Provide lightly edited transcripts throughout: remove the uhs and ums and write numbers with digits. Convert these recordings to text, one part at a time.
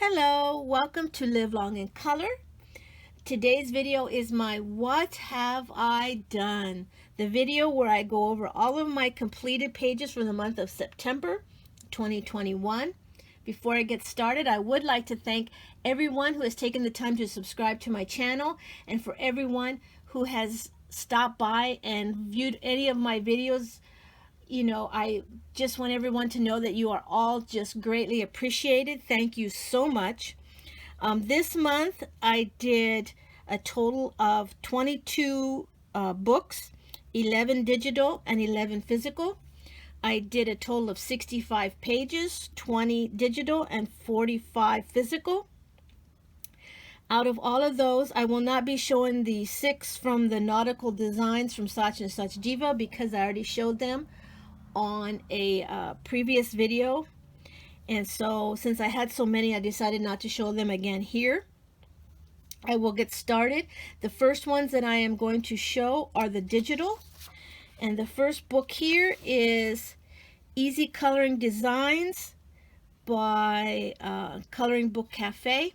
Hello, welcome to Live Long in Color. Today's video is my What Have I Done? The video where I go over all of my completed pages for the month of September 2021. Before I get started, I would like to thank everyone who has taken the time to subscribe to my channel, and for everyone who has stopped by and viewed any of my videos. I just want everyone to know that you are all just greatly appreciated. Thank you so much. This month I did a total of 22 books, 11 digital and 11 physical. I did a total of 65 pages, 20 digital and 45 physical. Out of all of those, I will not be showing the 6 from the nautical designs from Such and Such Diva because I already showed them on a previous video, and so since I had so many, I decided not to show them again here. I will get started. The first ones that I am going to show are the digital, and the first book here is Easy Coloring Designs by Coloring Book Cafe.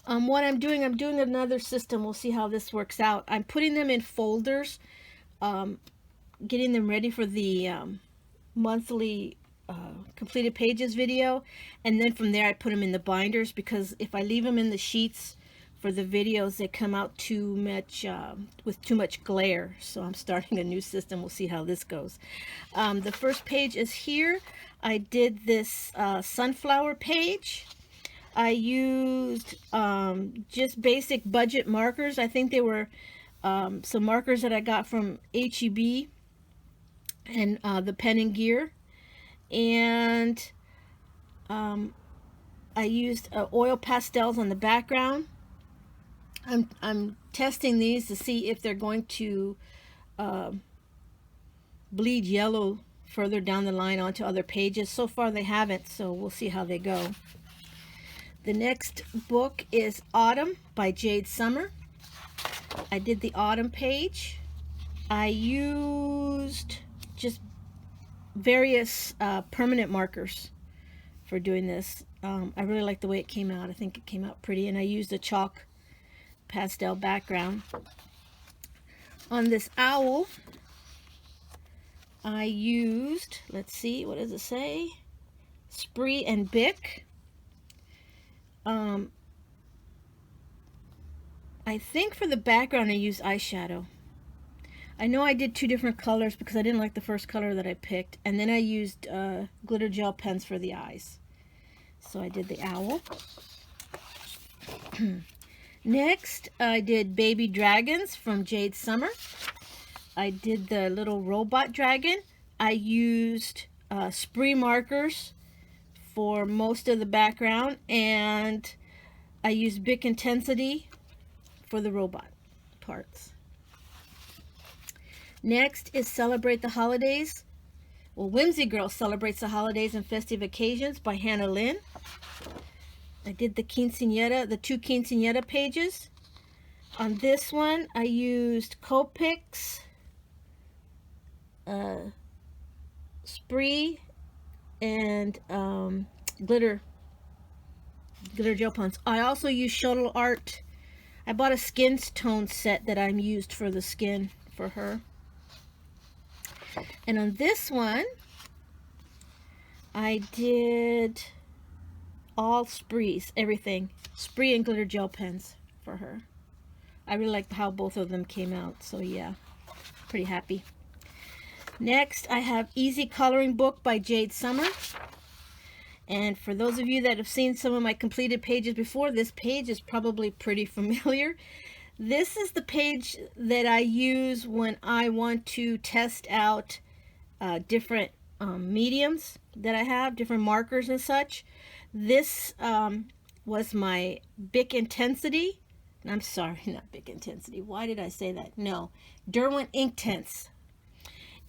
What I'm doing another system. We'll see how this works out. I'm putting them in folders, getting them ready for the monthly completed pages video, and then from there I put them in the binders, because if I leave them in the sheets for the videos, they come out too much with too much glare. So I'm starting a new system. We'll see how this goes. The first page is here. I did this sunflower page. I used just basic budget markers. I think they were some markers that I got from H-E-B and the Pen and Gear, and I used oil pastels on the background. I'm testing these to see if they're going to bleed yellow further down the line onto other pages. So far they haven't, so we'll see how they go. The next book is Autumn by Jade Summer. I did the autumn page. I used just various permanent markers for doing this. I really like the way it came out. I think it came out pretty, and I used a chalk pastel background. On this owl, I used, let's see, what does it say? Spree and Bic. I think for the background I used eyeshadow. I know I did two different colors because I didn't like the first color that I picked, and then I used glitter gel pens for the eyes. So I did the owl. Next, I did Baby Dragons from Jade Summer. I did the little robot dragon. I used spree markers for most of the background, and I used Bic Intensity for the robot parts. Next is Celebrate the Holidays. Well, Whimsy Girl Celebrates the Holidays and Festive Occasions by Hannah Lynn. I did the quinceañera, the 2 quinceañera pages. On this one, I used Copics, Spree, and glitter gel pens. I also used Shuttle Art. I bought a skin tone set that I'm used for the skin for her. And on this one, I did all sprees, everything. Spree and glitter gel pens for her. I really like how both of them came out, so yeah, pretty happy. Next, I have Easy Coloring Book by Jade Summer. And for those of you that have seen some of my completed pages before, this page is probably pretty familiar. This is the page that I use when I want to test out different mediums that I have, different markers and such. This was my Bic Intensity. I'm sorry, not Bic Intensity. Why did I say that? No, Derwent Inktense.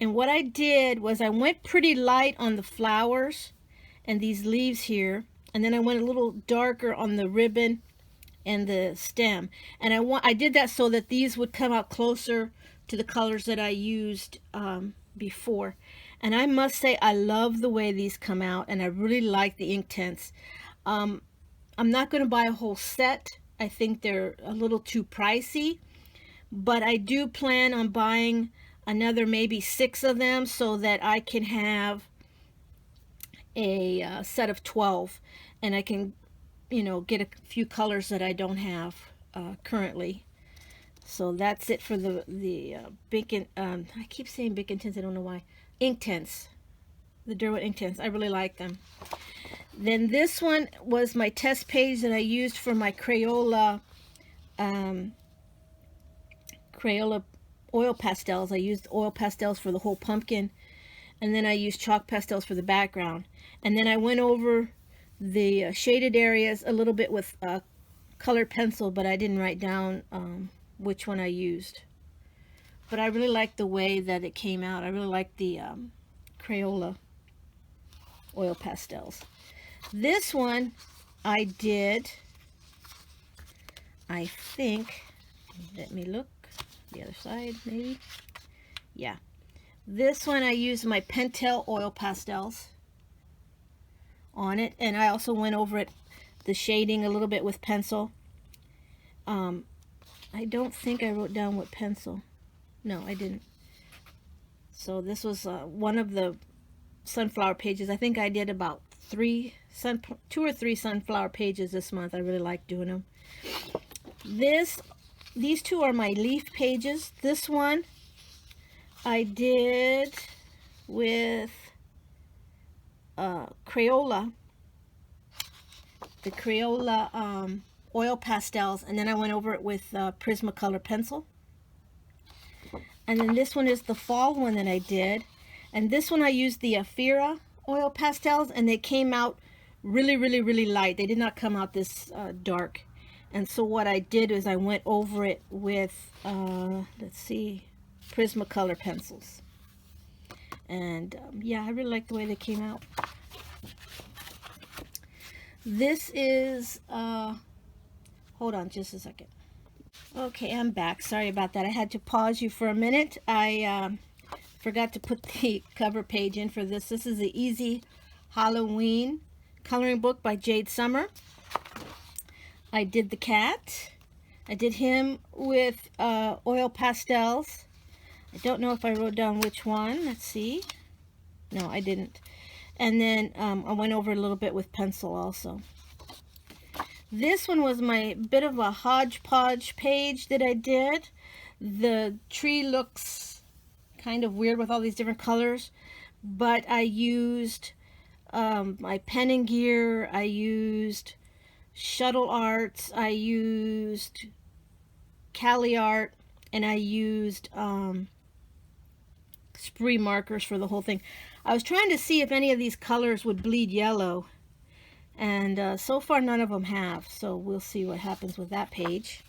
And what I did was I went pretty light on the flowers and these leaves here, and then I went a little darker on the ribbon and the stem, and I did that so that these would come out closer to the colors that I used before. And I must say I love the way these come out, and I really like the Inktense. I'm not going to buy a whole set. I think they're a little too pricey, but I do plan on buying another maybe 6 of them so that I can have a set of 12, and I can, you know, get a few colors that I don't have currently. So that's it for the Bic, I keep saying Bic Intense, I don't know why. Inktense, the Derwent Inktense. I really like them. Then this one was my test page that I used for my Crayola Crayola oil pastels. I used oil pastels for the whole pumpkin, and then I used chalk pastels for the background. And then I went over the shaded areas a little bit with colored pencil, but I didn't write down which one I used. But I really like the way that it came out. I really like the Crayola oil pastels. This one I did, I think, let me look, the other side maybe. Yeah. This one I used my Pentel oil pastels on it, and I also went over it, the shading a little bit with pencil. I don't think I wrote down what pencil. No, I didn't. So this was one of the sunflower pages. I think I did about 2 or 3 sunflower pages this month. I really like doing them. These 2 are my leaf pages. This one I did with Crayola, the Crayola oil pastels, and then I went over it with Prismacolor pencil. And then this one is the fall one that I did, and this one I used the Afira oil pastels, and they came out really light. They did not come out this dark. And so what I did is I went over it with let's see, Prismacolor pencils. And yeah, I really like the way they came out. This is hold on just a second. Okay, I'm back. Sorry about that. I had to pause you for a minute. I forgot to put the cover page in for this. This is the Easy Halloween coloring book by Jade Summer. I did the cat. I did him with oil pastels. I don't know if I wrote down which one. Let's see. No, I didn't. And then I went over a little bit with pencil also. This one was my bit of a hodgepodge page that I did. The tree looks kind of weird with all these different colors, but I used my pen and gear, I used Shuttle Arts, I used Cali Art, and I used spree markers for the whole thing. I was trying to see if any of these colors would bleed yellow, and so far none of them have, so we'll see what happens with that page.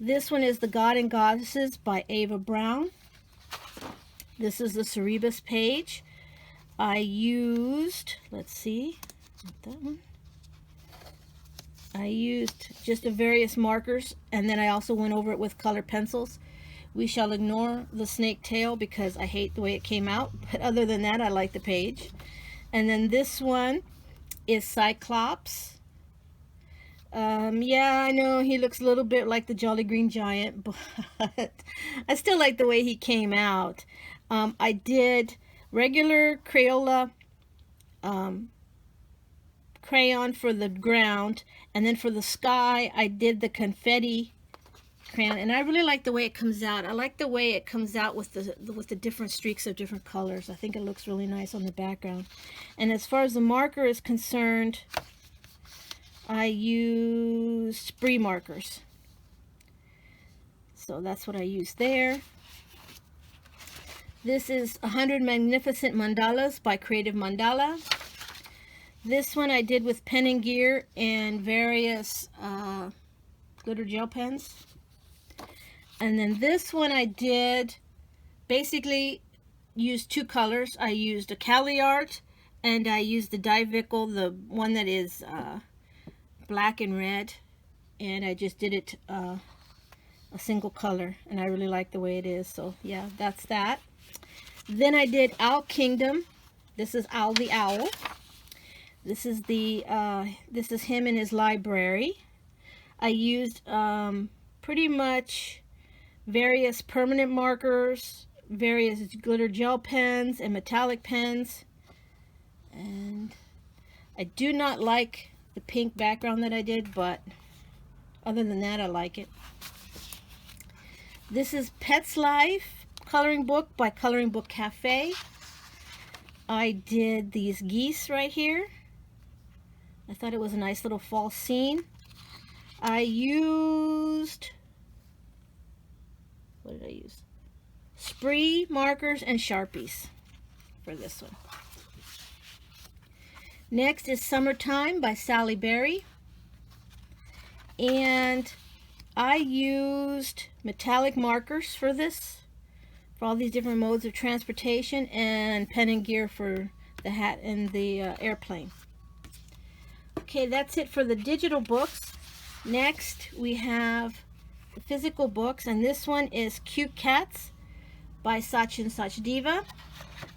This one is The God and Goddesses by Ava Brown. This is the Cerebus page. I used, let's see, not that one. I used just the various markers, and then I also went over it with colored pencils. We shall ignore the snake tail because I hate the way it came out, but other than that, I like the page. And then this one is Cyclops. Yeah, I know he looks a little bit like the Jolly Green Giant, but I still like the way he came out. I did regular Crayola crayon for the ground, and then for the sky I did the confetti crayon, and I really like the way it comes out. I like the way it comes out with the different streaks of different colors. I think it looks really nice on the background. And as far as the marker is concerned, I used spree markers. So that's what I used there. This is 100 Magnificent Mandalas by Creative Mandala. This one I did with pen and gear and various glitter gel pens. And then this one I did basically used 2 colors. I used a Cali Art and I used the Divical, the one that is black and red, and I just did it a single color, and I really like the way it is. So yeah, that's that. Then I did Owl Kingdom. This is Owl the Owl. This is this is him in his library. I used pretty much various permanent markers, various glitter gel pens, and metallic pens. And I do not like the pink background that I did, but other than that, I like it. This is Pet's Life coloring book by Coloring Book Cafe. I did these geese right here. I thought it was a nice little fall scene. I used, what did I use? Spree markers and Sharpies for this one. Next is Summertime by Sally Berry. And I used metallic markers for this, for all these different modes of transportation, and pen and gear for the hat and the airplane. Okay, that's it for the digital books. Next, we have the physical books, and this one is Cute Cats by Saatchi & Saatchi.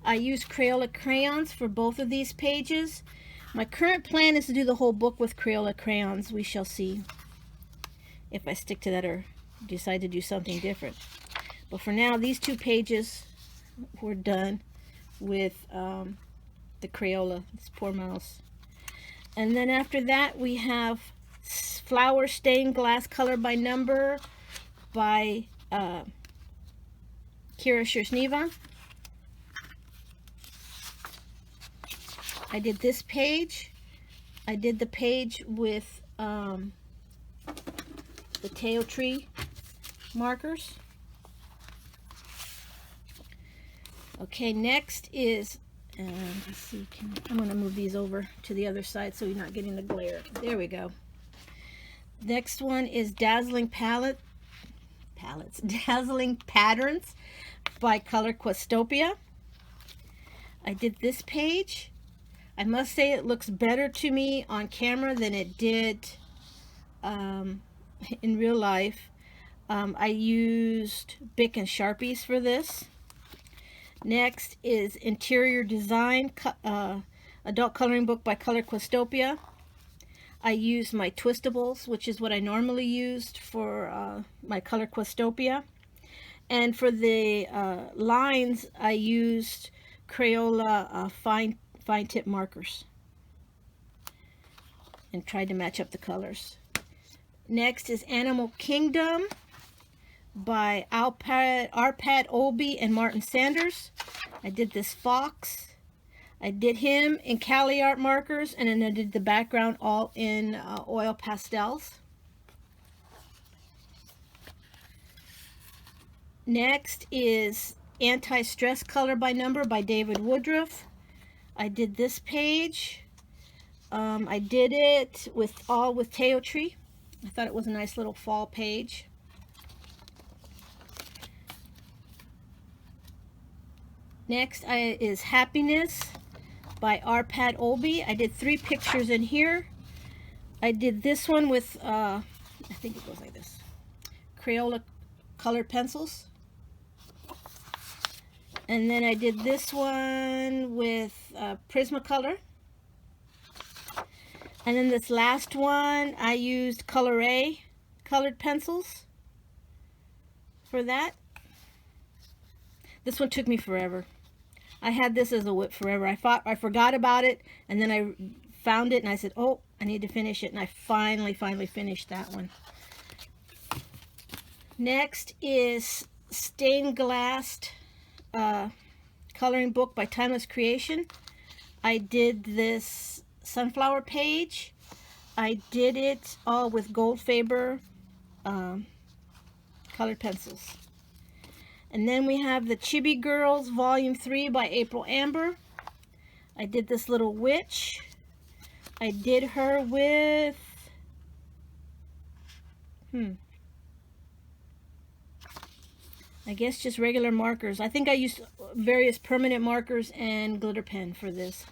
I use Crayola crayons for both of these pages. My current plan is to do the whole book with Crayola crayons. We shall see if I stick to that or decide to do something different. But for now, these 2 pages were done with the Crayola. This poor mouse. And then after that, we have Flower Stained Glass Color by Number by Kira Shersneva. I did this page. I did the page with the Teo Tree markers. Okay, next is, let's see, I'm going to move these over to the other side so you're not getting the glare. There we go. Next one is Dazzling Dazzling Patterns by Color Questopia. I did this page. I must say it looks better to me on camera than it did in real life. I used Bic and Sharpies for this. Next is Interior Design, Adult Coloring Book by Color Questopia. I used my Twistables, which is what I normally used for my Color Questopia. And for the lines, I used Crayola fine tip markers and tried to match up the colors. Next is Animal Kingdom by Arpad Olby and Martin Sanders. I did this fox. I did him in Cali Art markers, and then I did the background all in oil pastels. Next is Anti-Stress Color by Number by David Woodruff. I did this page. I did it with Teo Tree. I thought it was a nice little fall page. Next is Happiness by Arpad Olby. I did 3 pictures in here. I did this one with, I think it goes like this, Crayola colored pencils. And then I did this one with Prismacolor. And then this last one, I used Color A colored pencils for that. This one took me forever. I had this as a whip forever. I forgot about it, and then I found it, and I said, oh, I need to finish it, and I finally finished that one. Next is Stained Glass Coloring Book by Timeless Creation. I did this sunflower page. I did it all with Goldfaber colored pencils. And then we have the Chibi Girls Volume 3 by April Amber. I did this little witch. I did her with I guess just regular markers. I think I used various permanent markers and glitter pen for this.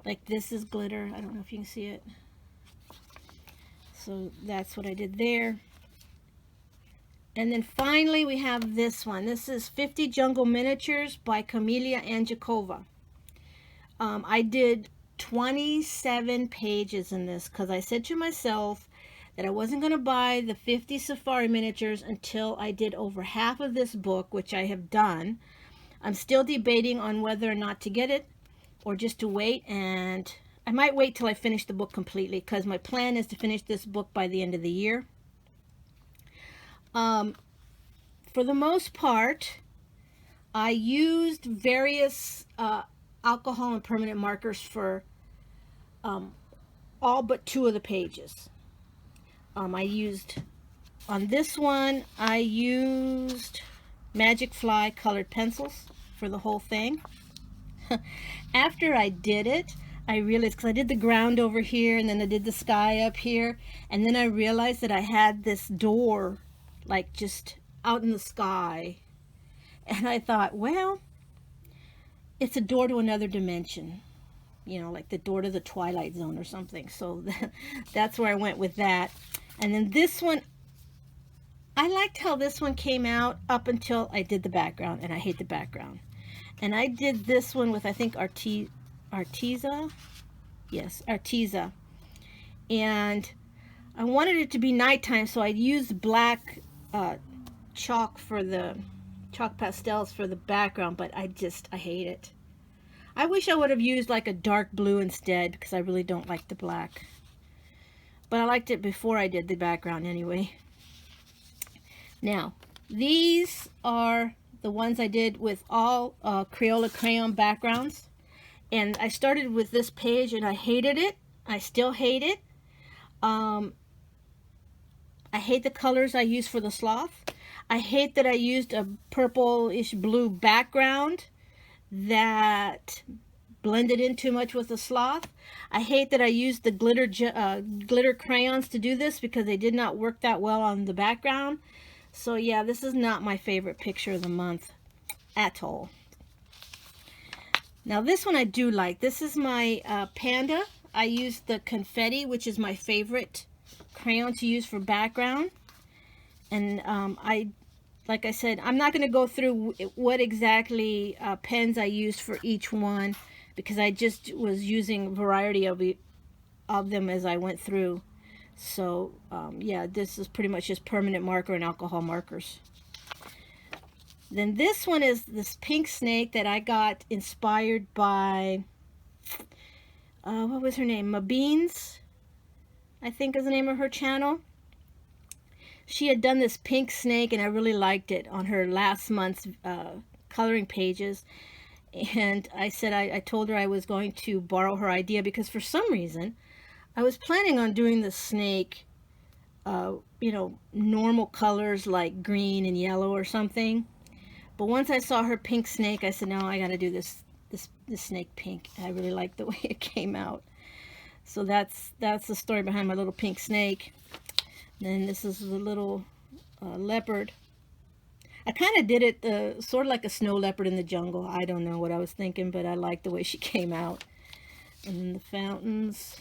Like this is glitter. I don't know if you can see it. So that's what I did there. And then finally we have this one. This is 50 Jungle Miniatures by Camelia Anjakova. I did 27 pages in this because I said to myself that I wasn't going to buy the 50 safari miniatures until I did over half of this book, which I have done. I'm still debating on whether or not to get it or just to wait, and I might wait till I finish the book completely because my plan is to finish this book by the end of the year. For the most part, I used various alcohol and permanent markers for all but 2 of the pages. I used, on this one, I used Magic Fly colored pencils for the whole thing. After I did it, I realized, because I did the ground over here and then I did the sky up here, and then I realized that I had this door like just out in the sky, and I thought, well, it's a door to another dimension, you know, like the door to the Twilight Zone or something. So that's where I went with that. And then this one, I liked how this one came out up until I did the background, and I hate the background. And I did this one with, I think, Arteza. Yes, Arteza. And I wanted it to be nighttime, so I used black chalk pastels for the background, but I hate it. I wish I would have used like a dark blue instead, because I really don't like the black. But I liked it before I did the background anyway. Now, these are the ones I did with all Crayola crayon backgrounds. And I started with this page and I hated it. I still hate it. I hate the colors I used for the sloth. I hate that I used a purplish blue background that blended in too much with the sloth. I hate that I used the glitter crayons to do this because they did not work that well on the background. So yeah, this is not my favorite picture of the month at all. Now this one I do like. This is my Panda. I used the confetti, which is my favorite crayon to use for background. And like I said, I'm not going to go through what exactly pens I used for each one, because I just was using a variety of them as I went through. So yeah, this is pretty much just permanent marker and alcohol markers. Then this one is this pink snake that I got inspired by, what was her name? Mabeans, I think is the name of her channel. She had done this pink snake and I really liked it on her last month's coloring pages. And I said, I told her I was going to borrow her idea, because for some reason I was planning on doing the snake, you know, normal colors like green and yellow or something. But once I saw her pink snake, I said, no, I got to do this snake pink. And I really liked the way it came out. So that's the story behind my little pink snake. And this is the little leopard. I kind of did it sort of like a snow leopard in the jungle. I don't know what I was thinking, but I liked the way she came out. And then the fountains.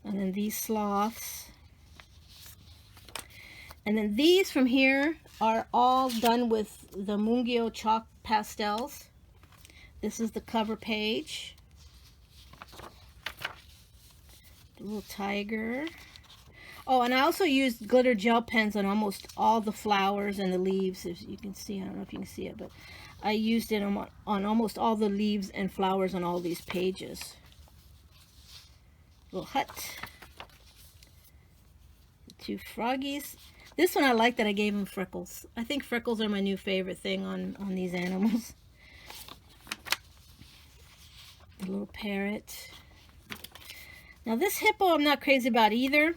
And then these sloths. And then these from here are all done with the Mungyo chalk pastels. This is the cover page. The little tiger. Oh, and I also used glitter gel pens on almost all the flowers and the leaves. If you can see, I don't know if you can see it, but I used it on almost all the leaves and flowers on all these pages. Little hut. The 2 froggies. This one I like that I gave him freckles. I think freckles are my new favorite thing on these animals. The little parrot. Now this hippo I'm not crazy about either.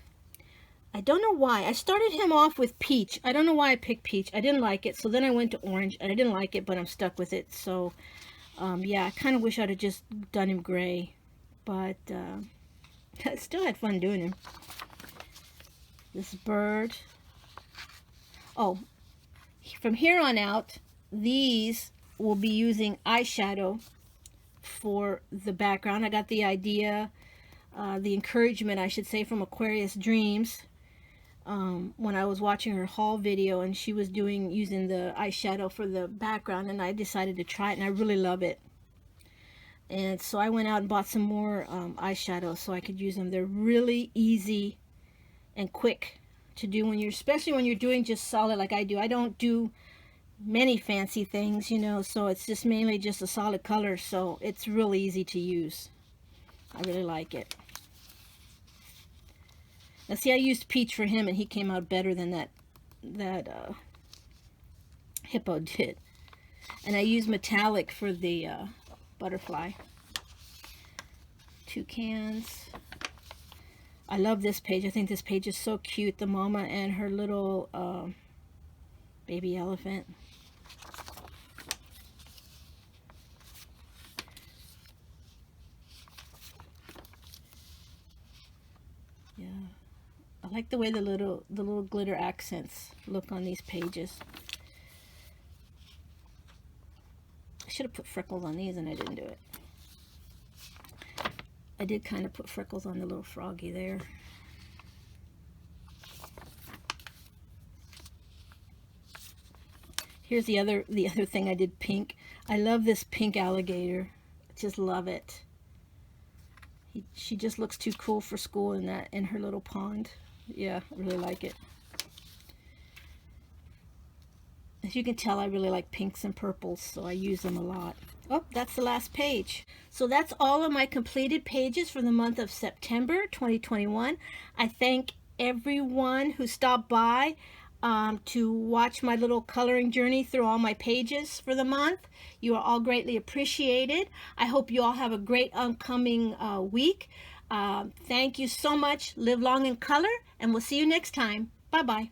I don't know why. I started him off with peach. I don't know why I picked peach. I didn't like it. So then I went to orange and I didn't like it, but I'm stuck with it. So yeah, I kind of wish I'd have just done him gray. But I still had fun doing him. This bird. Oh, from here on out, these will be using eyeshadow for the background. I got the idea, the encouragement, I should say, from Aquarius Dreams. When I was watching her haul video and she was using the eyeshadow for the background, and I decided to try it and I really love it. And so I went out and bought some more eyeshadows so I could use them. They're really easy and quick to do when you're, especially when you're doing just solid like I do. I don't do many fancy things, you know, so it's just mainly just a solid color, so it's really easy to use. I really like it. Now see, I used peach for him and he came out better than that hippo did. And I used metallic for the butterfly. 2 cans. I love this page. I think this page is so cute. The mama and her little baby elephant. Yeah. I like the way the little glitter accents look on these pages. I should have put freckles on these and I didn't do it. I did kind of put freckles on the little froggy there. Here's the other thing I did pink. I love this pink alligator. Just love it. She just looks too cool for school in her little pond. Yeah, I really like it. As you can tell, I really like pinks and purples, so I use them a lot. Oh, that's the last page. So that's all of my completed pages for the month of September 2021. I thank everyone who stopped by to watch my little coloring journey through all my pages for the month. You are all greatly appreciated. I hope you all have a great upcoming week. Thank you so much. Live long in color, and we'll see you next time. Bye-bye.